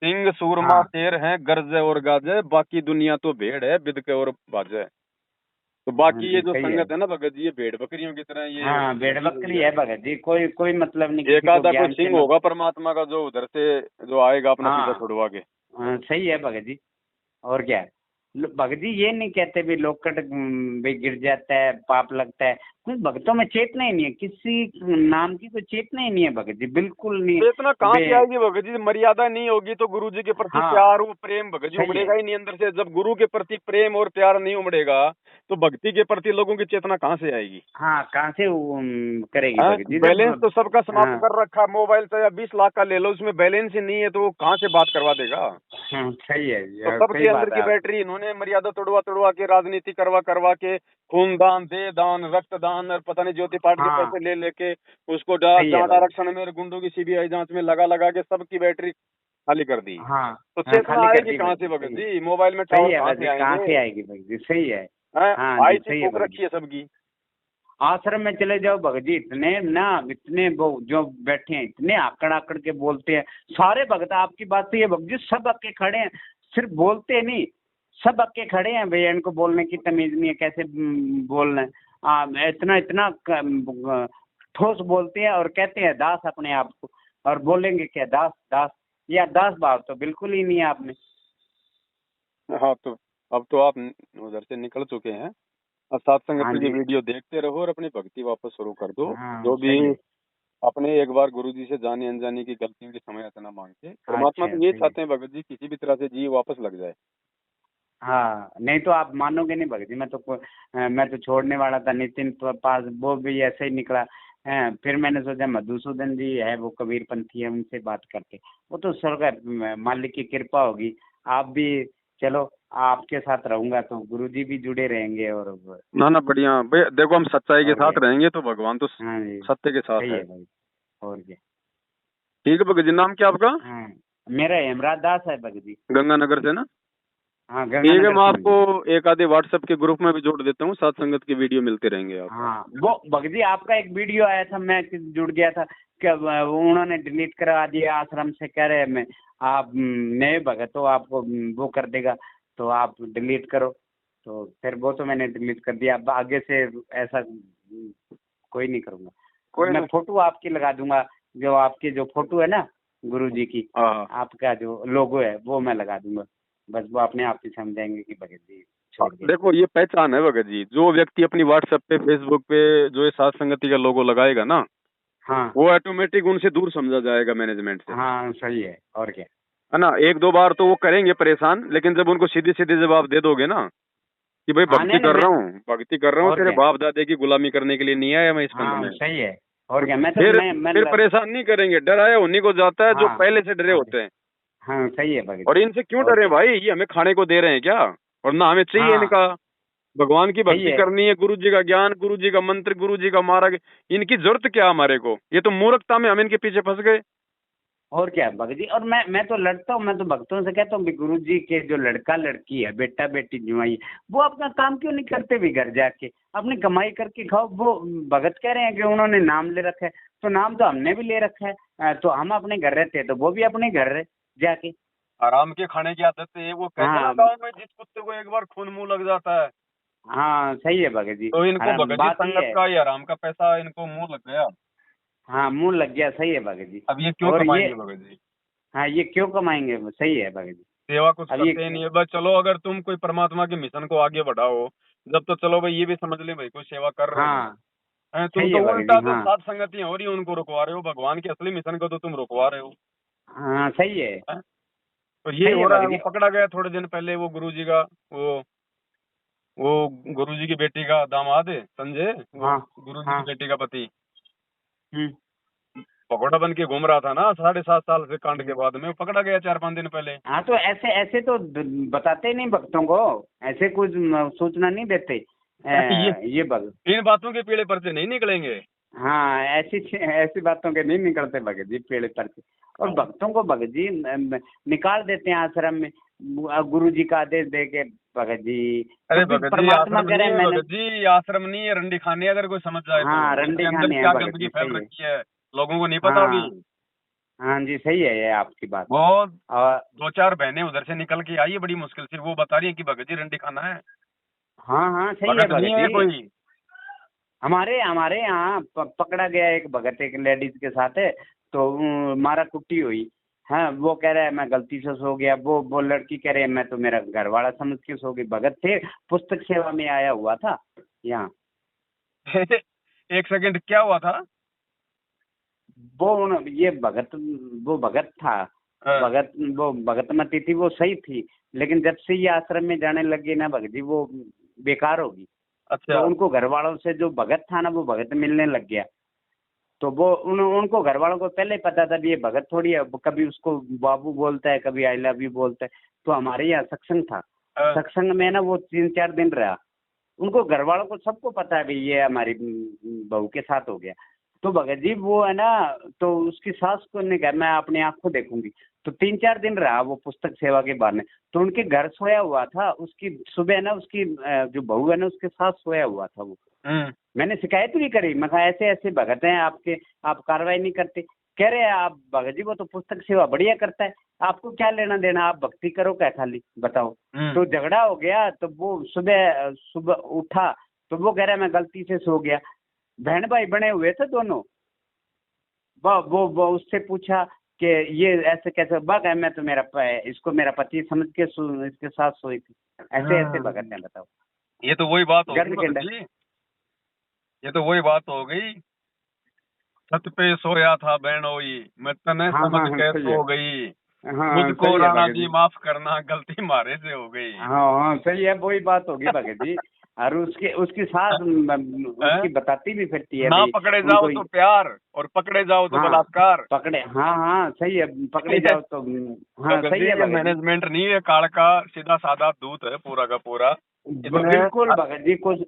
Speaker 1: सिंह सूरमा
Speaker 2: हाँ
Speaker 1: शेर है, गरजे और गाजे, बाकी दुनिया तो भेड़ है बिदके और बाजे। तो
Speaker 2: हाँ
Speaker 1: बाकी ये
Speaker 2: जी
Speaker 1: जो
Speaker 2: सही है।
Speaker 1: संगत है ना भगत जी, ये भेड़ बकरियों की तरह ये
Speaker 2: हाँ भेड़
Speaker 1: लगी हुई
Speaker 2: बकरी है
Speaker 1: है।
Speaker 2: भगत जी, कोई कोई मतलब नहीं किसी
Speaker 1: एक
Speaker 2: को
Speaker 1: आधा कोई
Speaker 2: ज्ञान से
Speaker 1: सिंह होगा परमात्मा का जो उधर से जो आएगा अपना पीछा
Speaker 2: हाँ
Speaker 1: छुड़वा के।
Speaker 2: सही है भगत जी। और क्या है? भगत जी ये नहीं कहते भी लोकट भी गिर जाता है, पाप लगता है, कुछ भगतों में चेतना ही नहीं है, किसी नाम की कोई चेतना ही नहीं है भगत जी, बिल्कुल नहीं।
Speaker 1: चेतना कहाँ
Speaker 2: बे
Speaker 1: से आएगी भगत जी? मर्यादा नहीं होगी तो गुरु जी के प्रति
Speaker 2: हाँ
Speaker 1: प्यार वो प्रेम भगत जी
Speaker 2: सही है।
Speaker 1: उमड़ेगा ही नहीं अंदर से। जब गुरु के प्रति प्रेम और प्यार नहीं उमड़ेगा तो भक्ति के प्रति लोगों की चेतना कहाँ से आएगी?
Speaker 2: हाँ कहाँ से करेगी
Speaker 1: हाँ,
Speaker 2: भगत जी
Speaker 1: बैलेंस
Speaker 2: जब।
Speaker 1: तो सबका समाप्त
Speaker 2: हाँ
Speaker 1: कर रखा है, मोबाइल चाहे 20 लाख का ले लो, उसमें बैलेंस ही नहीं है तो वो कहाँ से बात करवा देगा?
Speaker 2: हाँ सही है,
Speaker 1: तो
Speaker 2: सही
Speaker 1: सबके अंदर
Speaker 2: बात है
Speaker 1: की
Speaker 2: आप।
Speaker 1: बैटरी इन्होंने मर्यादा तोड़वा तोड़वा के, राजनीति करवा करवा के, खूनदान, देहदान, रक्तदान और पता नहीं ज्योति पाठ के
Speaker 2: हाँ
Speaker 1: पैसे ले लेके उसको
Speaker 2: सही है
Speaker 1: जांच
Speaker 2: भगत।
Speaker 1: आरक्षण में, गुंडों की सीबीआई जांच में लगा लगा के सबकी बैटरी खाली कर दी।
Speaker 2: हाँ
Speaker 1: तो
Speaker 2: हाँ
Speaker 1: चेतना
Speaker 2: खाली कर
Speaker 1: आएगी
Speaker 2: दी
Speaker 1: कहाँ
Speaker 2: भगत
Speaker 1: से
Speaker 2: जी,
Speaker 1: भगत
Speaker 2: सही है।
Speaker 1: जी? मोबाइल में
Speaker 2: सही
Speaker 1: टावर
Speaker 2: है
Speaker 1: कहाँ
Speaker 2: भगत
Speaker 1: से
Speaker 2: जी, कहाँ
Speaker 1: आएंगे?
Speaker 2: से आएगी भगत जी, सही है।
Speaker 1: हैं?
Speaker 2: हाँ जी
Speaker 1: आईटी
Speaker 2: सही है
Speaker 1: फूक
Speaker 2: भगत जी।
Speaker 1: रखी है सबकी।
Speaker 2: आश्रम में चले जाओ भगत जी, इतने वो जो बैठे हैं इतने आकड़ आकड़ के बोलते हैं। सारे भगत आपकी बात तो ये भगत जी सब अक्के खड़े हैं, सिर्फ बोलते नहीं, सब अक्के खड़े हैं भैया, इनको बोलने की तमीज नहीं है, कैसे बोलना है। इतना इतना ठोस बोलते हैं और कहते हैं दास अपने आप को, और बोलेंगे क्या दास दास, या दास भाव तो बिल्कुल ही नहीं है आप में।
Speaker 1: हाँ, तो अब तो आप उधर से निकल चुके हैं। अब साथ संगत
Speaker 2: हाँ
Speaker 1: की
Speaker 2: जी।
Speaker 1: वीडियो देखते रहो और अपनी भक्ति वापस शुरू कर दो।
Speaker 2: हाँ
Speaker 1: जो भी
Speaker 2: सही है।
Speaker 1: अपने एक बार गुरु जी से जाने अनजाने की गलतियों की क्षमा याचना मांग के, परमात्मा
Speaker 2: अच्छा
Speaker 1: तो ये
Speaker 2: सही है।
Speaker 1: चाहते हैं भगत जी किसी भी तरह से जी वापस लग जाए।
Speaker 2: हाँ नहीं तो आप मानोगे नहीं भगत जी, मैं तो छोड़ने वाला था, नितिन पास वो भी ऐसे ही निकला है। फिर मैंने सोचा मधुसूदन जी है, वो कबीर पंथी है, उनसे बात करके, वो तो स्वर्ग मालिक की कृपा होगी। आप भी चलो, आपके साथ रहूंगा तो गुरु जी भी जुड़े रहेंगे। और
Speaker 1: ना ना, बढ़िया भैया, देखो हम सच्चाई के
Speaker 2: और क्या।
Speaker 1: साथ रहेंगे तो भगवान तो
Speaker 2: हाँ जी
Speaker 1: सत्य के साथ
Speaker 2: सही
Speaker 1: है।
Speaker 2: है भाई। और क्या।
Speaker 1: ठीक है भगत जी, नाम क्या आपका?
Speaker 2: हाँ मेरा हेमराज दास है भगत जी।
Speaker 1: गंगानगर से ना?
Speaker 2: हाँ
Speaker 1: ठीक है,
Speaker 2: गंगानगर
Speaker 1: मैं
Speaker 2: से हूँ
Speaker 1: आपको
Speaker 2: जी।
Speaker 1: एक आधे व्हाट्सएप के ग्रुप में भी जोड़ देता हूँ, साथ संगत की वीडियो मिलते रहेंगे आप।
Speaker 2: हाँ वो भगत जी आपका एक वीडियो आया था, मैं जुड़ गया था कि उन्होंने डिलीट करा दिया आश्रम से, कह रहे मैं आप नए भगत हो, आपको वो कर देगा तो आप डिलीट करो। तो फिर वो तो मैंने डिलीट कर दिया। अब आगे से ऐसा कोई नहीं करूँगा। अब
Speaker 1: कोई
Speaker 2: मैं
Speaker 1: ना।
Speaker 2: फोटो आपकी लगा दूंगा, जो आपकी जो फोटो है ना गुरु जी की,
Speaker 1: हाँ हाँ।
Speaker 2: आपका जो लोगो है वो मैं लगा दूंगा। बस वो अपने आप ही समझाएंगे कि भगत जी छोड़ गए।
Speaker 1: देखो ये पहचान है भगत जी, जो व्यक्ति अपनी व्हाट्सएप पे फेसबुक पे जो ये साथ संगति का लोगो लगाएगा ना,
Speaker 2: हाँ
Speaker 1: वो ऑटोमेटिक उनसे दूर समझा जाएगा मैनेजमेंट से,
Speaker 2: हाँ सही है। और क्या।
Speaker 1: है ना? एक दो बार तो वो करेंगे परेशान, लेकिन जब उनको सीधे सीधे जवाब दे दोगे ना कि भाई
Speaker 2: हाँ नहीं नहीं मैं,
Speaker 1: भक्ति कर रहा हूँ,
Speaker 2: और
Speaker 1: तेरे
Speaker 2: क्या।
Speaker 1: बाप दादे की गुलामी करने के लिए नहीं आया मैं इस पंथ
Speaker 2: हाँ
Speaker 1: में,
Speaker 2: सही है। और क्या।
Speaker 1: फिर परेशान नहीं करेंगे। डराया उन्हीं को जाता है जो
Speaker 2: हाँ
Speaker 1: पहले से डरे
Speaker 2: और
Speaker 1: होते हैं।
Speaker 2: हाँ सही है भगत
Speaker 1: और
Speaker 2: जी।
Speaker 1: इनसे क्यों
Speaker 2: और
Speaker 1: डरे
Speaker 2: क्या।
Speaker 1: भाई? ये हमें खाने को दे रहे हैं क्या? और ना हमें चाहिए
Speaker 2: हाँ
Speaker 1: इनका। भगवान की
Speaker 2: सही
Speaker 1: भक्ति
Speaker 2: है।
Speaker 1: करनी है, गुरु जी का ज्ञान, गुरु जी का मंत्र, गुरु जी का मार्ग, इनकी जरूरत क्या हमारे को? ये तो मूर्खता में हम इनके पीछे फंस गए।
Speaker 2: और क्या भगत जी। और मैं तो लड़ता हूँ, मैं तो भक्तों से कहता हूँ गुरु जी के जो लड़का लड़की है, बेटा बेटी जुआई, वो अपना काम क्यों नहीं करते भी घर जाके अपनी कमाई करके खाओ। वो भगत कह रहे हैं कि उन्होंने नाम ले रखा है, तो नाम तो हमने भी ले रखा है। तो हम अपने घर रहते हैं तो वो भी अपने घर रहे जाके।
Speaker 1: आराम के खाने की आदत है। वो कहते हैं ना
Speaker 2: हाँ
Speaker 1: गाँव में, जिस कुत्ते को एक बार खून मुंह लग जाता है,
Speaker 2: हाँ सही है भगत जी।
Speaker 1: तो इनको भगत जी
Speaker 2: बात ये
Speaker 1: संगत
Speaker 2: है।
Speaker 1: का या आराम का पैसा इनको मुंह लग गया।
Speaker 2: हाँ मुंह लग गया, सही है भगत जी।
Speaker 1: अब ये क्यों
Speaker 2: और ये,
Speaker 1: कमाएंगे भगत जी?
Speaker 2: हाँ ये क्यों कमाएंगे, सही है भगत जी।
Speaker 1: सेवा कुछ
Speaker 2: अब ये,
Speaker 1: करते ही नहीं है। बस चलो, अगर तुम कोई परमात्मा के मिशन को आगे बढ़ाओ, जब तो चलो भाई ये भी समझ ले भाई कोई सेवा कर रहे हैं।
Speaker 2: हाँ
Speaker 1: तुम
Speaker 2: सही है
Speaker 1: तो
Speaker 2: भगत
Speaker 1: उल्टा
Speaker 2: जी।
Speaker 1: जो
Speaker 2: हाँ
Speaker 1: सात संगतियां हो रही है उनको रुकवा रहे हो, भगवान के असली मिशन को तो तुम रुकवा रहे हो।
Speaker 2: हाँ सही है।
Speaker 1: हैं? तो ये
Speaker 2: सही है
Speaker 1: हो रहा है।
Speaker 2: भगत
Speaker 1: वो
Speaker 2: जी।
Speaker 1: पकड़ा गया थोड़े दिन पहले, वो गुरु जी का वो गुरु जी की बेटी का दामाद है संजय, वो
Speaker 2: हाँ
Speaker 1: गुरु जी की
Speaker 2: हाँ।
Speaker 1: बेटी का पति,
Speaker 2: हम्म।
Speaker 1: पकौड़ा बन के घूम रहा था ना 7.5 साल से कांड के बाद में, वो पकड़ा गया 4-5 दिन पहले।
Speaker 2: हाँ तो ऐसे ऐसे तो बताते नहीं भक्तों को, ऐसे कुछ सूचना नहीं देते।
Speaker 1: ये
Speaker 2: ये भगत।
Speaker 1: इन बातों के पीड़े पर्चे नहीं निकलेंगे।
Speaker 2: हाँ ऐसी ऐसी बातों के नहीं निकलते भगत जी पेड़ पर से। और भक्तों को भगत जी निकाल देते हैं आश्रम में, गुरु जी का आदेश दे के भगत जी।
Speaker 1: अरे
Speaker 2: कभी
Speaker 1: भगत जी
Speaker 2: परमात्मा
Speaker 1: आश्रम
Speaker 2: कह
Speaker 1: नहीं
Speaker 2: रहे
Speaker 1: है,
Speaker 2: मैंने।
Speaker 1: भगत जी आश्रम नहीं है, रंडी खाने अगर कोई समझ जाए तो
Speaker 2: हाँ
Speaker 1: इसके
Speaker 2: रंडी
Speaker 1: अंदर
Speaker 2: खाने हैं
Speaker 1: क्या
Speaker 2: भगत
Speaker 1: गंदगी
Speaker 2: जी,
Speaker 1: फैल
Speaker 2: सही है।
Speaker 1: रखी है, लोगों को नहीं पता
Speaker 2: हाँ
Speaker 1: अभी।
Speaker 2: हाँ जी सही है ये आपकी बात।
Speaker 1: वो
Speaker 2: और
Speaker 1: 2-4 बहनें उधर से निकल के आई है बड़ी मुश्किल से, वो बता रही है कि भगत जी रंडी खाना है।
Speaker 2: हाँ हाँ सही है
Speaker 1: भगत नहीं
Speaker 2: भगत
Speaker 1: है
Speaker 2: जी।
Speaker 1: कोई।
Speaker 2: हमारे हमारे यहाँ पकड़ा गया एक भगत एक लेडीज के साथ है, तो मारा कुट्टी हुई। हाँ वो कह रहा है मैं गलती से सो गया, वो लड़की कह रही है मैं तो मेरा घर वाला समझ के सो गई। भगत थे, पुस्तक सेवा में आया हुआ था यहाँ।
Speaker 1: एक सेकंड, क्या हुआ था?
Speaker 2: ये भगत, वो भगत था।
Speaker 1: हाँ।
Speaker 2: भगत, वो भगतमती थी, वो सही थी, लेकिन जब से ये आश्रम में जाने लगी ना भगत जी, वो बेकार होगी। तो
Speaker 1: अच्छा।
Speaker 2: उनको घर वालों से जो भगत था ना वो भगत मिलने लग गया। तो वो उनको घर वालों को पहले पता था भी ये भगत थोड़ी है, कभी उसको बाबू बोलता है, कभी आई लव यू बोलता है। तो हमारे यहाँ सत्संग था,
Speaker 1: हाँ।
Speaker 2: सत्संग में ना वो 3-4 दिन रहा। उनको घर वालों को सबको पता है भी ये हमारी बहू के साथ हो गया। तो भगत जी वो है ना, तो उसकी सास को ने कहा मैं अपनी आंखों देखूंगी। तो 3-4 दिन रहा वो पुस्तक सेवा के बहाने। तो उनके घर सोया हुआ था, उसकी सुबह ना उसकी जो बहू है ना उसके साथ सोया हुआ था वो। मैंने शिकायत भी करी, मैं कहा ऐसे ऐसे भगत हैं आपके, आप कार्रवाई नहीं करते। कह रहे हैं आप भगत जी वो तो पुस्तक सेवा बढ़िया करता है, आपको क्या लेना देना, आप भक्ति करो क्या खाली बताओ। तो झगड़ा हो गया। तो वो सुबह सुबह उठा तो वो कह रहा है मैं गलती से सो गया। बहन भाई बने हुए थे दोनों। वो उससे पूछा कि ये ऐसे कैसे, बग है मैं तो इसको मेरा पति समझ के इसके साथ सोई थी। ऐसे ऐसे भगत हैं बताओ।
Speaker 1: ये तो वही बात हो
Speaker 2: गर्द
Speaker 1: गई भगत जी, ये तो वही बात हो गई। छत पे सोया था बहनोई, मैं तने
Speaker 2: हाँ
Speaker 1: समझ
Speaker 2: हाँ
Speaker 1: के
Speaker 2: सही है।
Speaker 1: सो गई,
Speaker 2: हाँ
Speaker 1: मुझको
Speaker 2: सही है
Speaker 1: राणा
Speaker 2: भगत
Speaker 1: जी
Speaker 2: जी।
Speaker 1: माफ करना गलती मारे से हो गई।
Speaker 2: हाँ हाँ सही है, वही बात होगी भगत जी। और उसके उसकी सास
Speaker 1: हैं?
Speaker 2: उसकी बताती भी फिरती है
Speaker 1: ना
Speaker 2: भाई
Speaker 1: पकड़े जाओ
Speaker 2: उनको।
Speaker 1: तो प्यार और पकड़े जाओ तो
Speaker 2: हाँ
Speaker 1: बलात्कार।
Speaker 2: पकड़े, हाँ हाँ सही है, पकड़े जाओ तो हाँ
Speaker 1: भगत
Speaker 2: सही
Speaker 1: जी
Speaker 2: है
Speaker 1: ये
Speaker 2: भगत जी।
Speaker 1: मैनेजमेंट नहीं है, काल का सीधा साधा दूत है पूरा का पूरा इसमें।
Speaker 2: बिल्कुल भगत जी। कुछ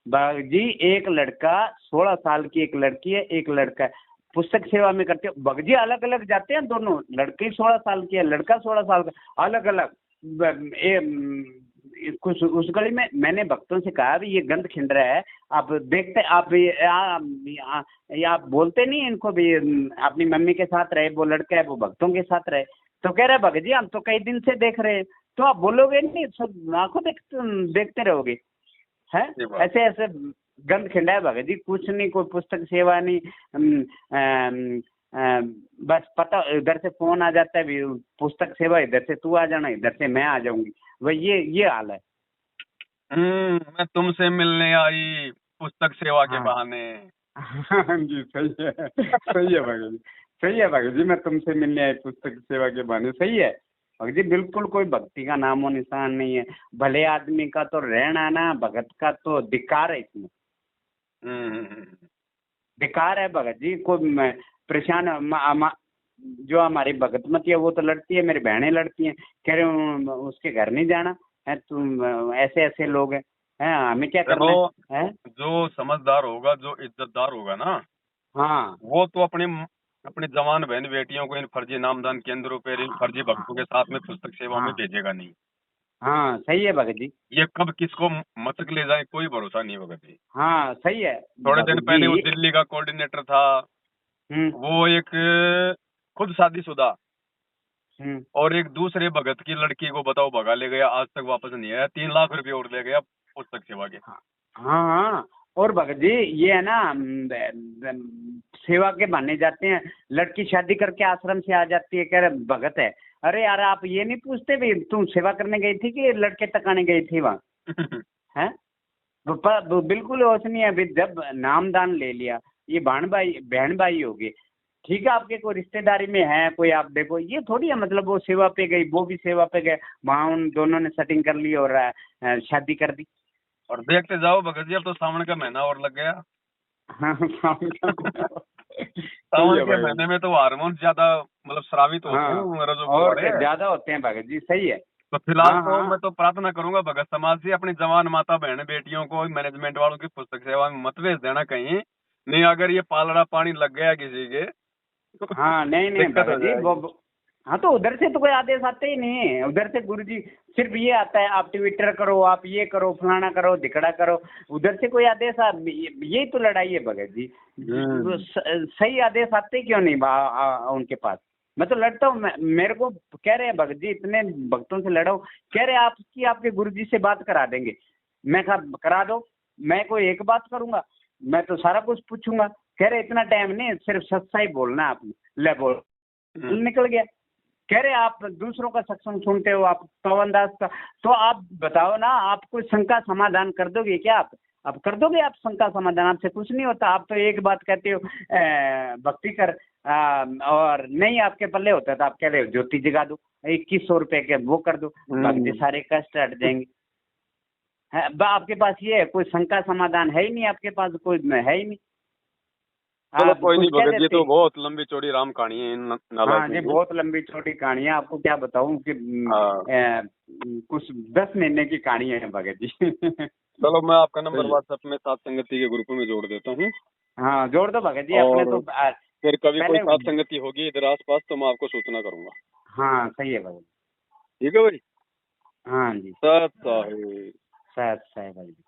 Speaker 2: भगत जी एक लड़का 16 साल की, एक लड़की है, एक लड़का है, पुस्तक सेवा में करते हैं भगत जी। अलग अलग जाते हैं दोनों, लड़की 16 साल की है, लड़का 16 साल का, अलग अलग। कुछ उस गली में मैंने भक्तों से कहा भी ये गंद खिंड रहा है, आप देखते आप ये आप बोलते नहीं इनको भी अपनी मम्मी के साथ रहे, वो लड़का है वो भक्तों के साथ रहे। तो कह रहे भगत जी हम तो कई दिन से देख रहे हैं। तो आप बोलोगे नहीं, सब आंखों देखते रहोगे हैं।
Speaker 1: ये बात
Speaker 2: ऐसे ऐसे गंद खिंडा है भगत जी, कुछ नहीं, कोई पुस्तक सेवा नहीं। बस पता इधर से फोन आ जाता है भी पुस्तक सेवा, इधर से तू आ जाना, इधर से मैं आ जाऊंगी, वही ये हाल है।
Speaker 1: मैं तुमसे मिलने आई पुस्तक सेवा के
Speaker 2: हाँ
Speaker 1: बहाने।
Speaker 2: हाँ जी सही है, सही है भगत जी, सही है भगत जी, मैं तुमसे मिलने आई पुस्तक सेवा के बहाने, सही है भगत जी। बिल्कुल कोई भक्ति का नामो निशान नहीं है। भले आदमी का तो रहना ना, भगत का तो धिक्कार है इसमें, बेकार है भगत जी। को परेशान जो हमारी भगतमती है वो तो लड़ती है, मेरी बहनें लड़ती हैं, कह रहे उसके घर नहीं जाना है, तुम ऐसे ऐसे लोग हैं हमें क्या करना
Speaker 1: देखो
Speaker 2: है?
Speaker 1: जो समझदार होगा, जो इज्जतदार होगा ना,
Speaker 2: हाँ
Speaker 1: वो तो अपनी अपनी जवान बहन बेटियों को इन फर्जी नामदान केंद्रों पर इन फर्जी भक्तों के साथ में पुस्तक सेवा में
Speaker 2: हाँ
Speaker 1: भेजेगा नहीं।
Speaker 2: हाँ सही है भगत जी।
Speaker 1: ये कब किसको मचक ले जाए कोई भरोसा नहीं भगत जी।
Speaker 2: हाँ सही है
Speaker 1: थोड़े दिन
Speaker 2: भगत
Speaker 1: पहले वो
Speaker 2: जी।
Speaker 1: दिल्ली का कोऑर्डिनेटर था,
Speaker 2: हम्म
Speaker 1: वो एक खुद शादीशुदा
Speaker 2: हम्म।
Speaker 1: और एक दूसरे भगत की लड़की को बताओ भगा ले गया, आज तक वापस नहीं आया, 3 लाख रुपए और ले गया पुस्तक सेवा के।
Speaker 2: हाँ हाँ। और भगत जी ये है ना सेवा के बहाने जाते हैं, लड़की शादी करके आश्रम से आ जाती है, कह रहे भगत है। अरे यार आप ये नहीं पूछते भी तुम सेवा करने गई थी कि लड़के तकाने गई थी वहाँ हैं? बिल्कुल होश नहीं है। अभी जब नामदान ले लिया, ये बहन भाई हो गए, ठीक है आपके कोई रिश्तेदारी में है कोई, आप देखो ये थोड़ी है मतलब वो सेवा पे गई वो भी सेवा पे गए, वहाँ उन दोनों ने सेटिंग कर ली और शादी कर दी।
Speaker 1: और देखते जाओ भगत जी, अब तो सावन का महीना और लग गया।
Speaker 2: हाँ सावन का महीना। सही
Speaker 1: सावन
Speaker 2: है
Speaker 1: के
Speaker 2: भगत जी।
Speaker 1: महीने में तो हार्मोन ज्यादा मतलब स्रावित होते हैं,
Speaker 2: हाँ
Speaker 1: मेरा जो
Speaker 2: और
Speaker 1: बड़े
Speaker 2: क्या ज्यादा होते हैं भगत जी, सही है।
Speaker 1: तो फिलहाल
Speaker 2: हाँ
Speaker 1: तो
Speaker 2: हाँ
Speaker 1: मैं तो प्रार्थना करूंगा भगत समाज से, अपनी जवान माता बहन बेटियों को मैनेजमेंट वालों की पुस्तक सेवा में मत भेज देना कहीं, नहीं अगर ये पालड़ा पानी लग गया किसी के तो
Speaker 2: हाँ नहीं नहीं
Speaker 1: दिक्कत हो
Speaker 2: भगत जी
Speaker 1: जाएगी।
Speaker 2: हाँ तो उधर से तो कोई आदेश आते ही नहीं है, उधर से गुरु जी सिर्फ ये आता है आप ट्विटर करो, आप ये करो, फलाना करो, धिकड़ा करो, उधर से कोई आदेश यही तो लड़ाई है भगत जी। वो सही आदेश आते क्यों नहीं उनके पास? मैं तो लड़ता हूँ, मेरे को कह रहे हैं भगत जी, इतने भक्तों से लड़ा हूँ, कह रहे हैं आपके गुरु जी से बात करा देंगे। मैं कहा करा दो, मैं कोई एक बात करूंगा, मैं तो सारा कुछ पूछूंगा। कह रहे इतना टाइम नहीं, सिर्फ सच्चाई बोलना है आपने, ले बोल निकल गया। कह रहे आप दूसरों का सत्संग सुनते हो, आप पवन दास का, तो आप बताओ ना, आप कोई शंका समाधान कर दोगे क्या? आप कर दोगे आप शंका समाधान? आपसे कुछ नहीं होता, आप तो एक बात कहते हो भक्ति कर, और नहीं आपके पल्ले होता तो आप कह रहे हो ज्योति जगा दो, 2100 रुपए के वो कर दो, बाकी सारे कष्ट हट जाएंगे। आपके पास ये है, कोई शंका समाधान है ही नहीं आपके पास, कोई है ही नहीं।
Speaker 1: चलो
Speaker 2: आप
Speaker 1: कोई
Speaker 2: कुछ
Speaker 1: नहीं
Speaker 2: कह
Speaker 1: भगत जी,
Speaker 2: देते।
Speaker 1: तो बहुत लंबी चौड़ी राम कहानी है इन
Speaker 2: हाँ
Speaker 1: नालायकों
Speaker 2: जी
Speaker 1: की।
Speaker 2: बहुत लंबी छोटी कहानी है, आपको क्या बताऊं कि
Speaker 1: हाँ
Speaker 2: कुछ 10 महीने की कहानी है भगत जी।
Speaker 1: चलो मैं आपका नंबर
Speaker 2: सही है।
Speaker 1: व्हाट्सएप में सात संगति के ग्रुप में जोड़ देता हूँ।
Speaker 2: हाँ जोड़ दो भगत जी अपने तो
Speaker 1: फिर कभी कोई
Speaker 2: पहले
Speaker 1: साथ संगति होगी इधर आस पास तो मैं आपको सूचना करूंगा।
Speaker 2: हाँ सही है भगत।
Speaker 1: ठीक है भाई।
Speaker 2: हाँ जी
Speaker 1: सत साहिब।
Speaker 2: सही सही भगत जी।